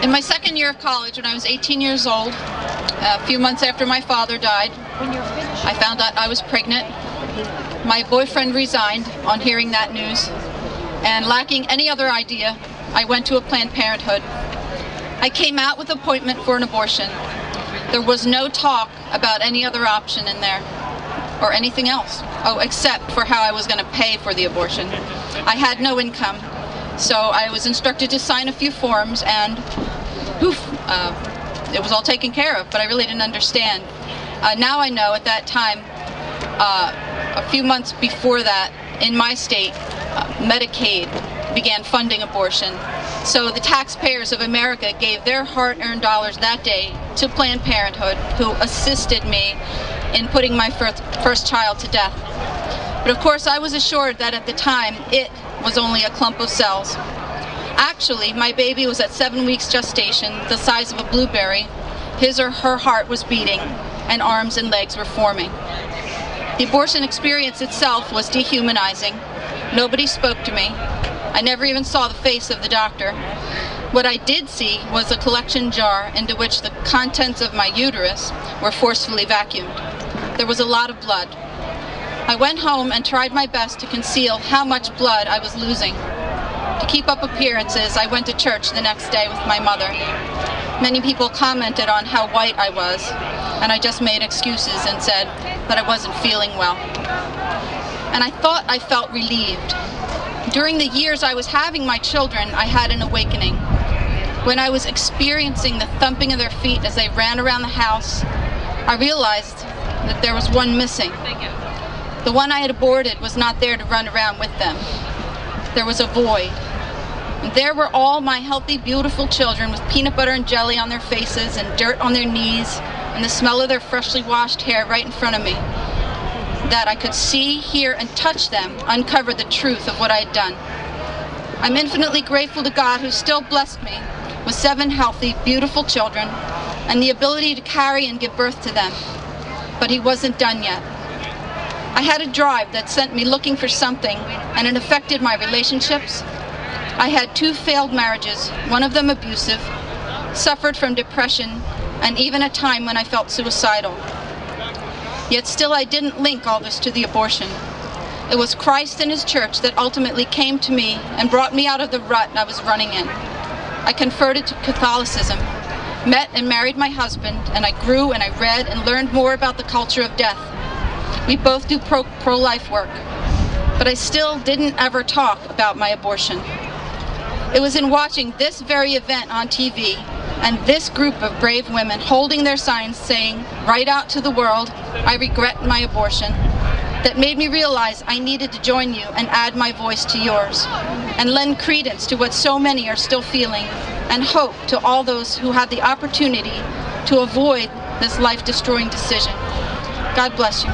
In my second year of college, when I was 18 years old, a few months after my father died, I found out I was pregnant. My boyfriend resigned on hearing that news, and lacking any other idea, I went to a Planned Parenthood. I came out with an appointment for an abortion. There was no talk about any other option in there, or anything else, except for how I was going to pay for the abortion. I had no income, so I was instructed to sign a few forms, and poof, it was all taken care of, but I really didn't understand. Now I know. At that time, a few months before that, in my state, Medicaid began funding abortion. So the taxpayers of America gave their hard-earned dollars that day to Planned Parenthood, who assisted me in putting my first child to death. But of course, I was assured that at the time, it was only a clump of cells. Actually, my baby was at 7 weeks gestation, the size of a blueberry. His or her heart was beating, and arms and legs were forming. The abortion experience itself was dehumanizing. Nobody spoke to me. I never even saw the face of the doctor. What I did see was a collection jar into which the contents of my uterus were forcefully vacuumed. There was a lot of blood. I went home and tried my best to conceal how much blood I was losing. To keep up appearances, I went to church the next day with my mother. Many people commented on how white I was, and I just made excuses and said that I wasn't feeling well. And I thought I felt relieved. During the years I was having my children, I had an awakening. When I was experiencing the thumping of their feet as they ran around the house, I realized that there was one missing. The one I had aborted was not there to run around with them. There was a void. And there were all my healthy, beautiful children with peanut butter and jelly on their faces and dirt on their knees and the smell of their freshly washed hair right in front of me. That I could see, hear, and touch them uncovered the truth of what I had done. I'm infinitely grateful to God, who still blessed me with 7 healthy, beautiful children and the ability to carry and give birth to them. But He wasn't done yet. I had a drive that sent me looking for something, and it affected my relationships. I had 2 failed marriages, one of them abusive, suffered from depression, and even a time when I felt suicidal. Yet still I didn't link all this to the abortion. It was Christ and His church that ultimately came to me and brought me out of the rut I was running in. I converted to Catholicism, met and married my husband, and I grew and I read and learned more about the culture of death. We both do pro-life work, but I still didn't ever talk about my abortion. It was in watching this very event on TV and this group of brave women holding their signs saying, right out to the world, I regret my abortion, that made me realize I needed to join you and add my voice to yours, and lend credence to what so many are still feeling, and hope to all those who had the opportunity to avoid this life-destroying decision. God bless you.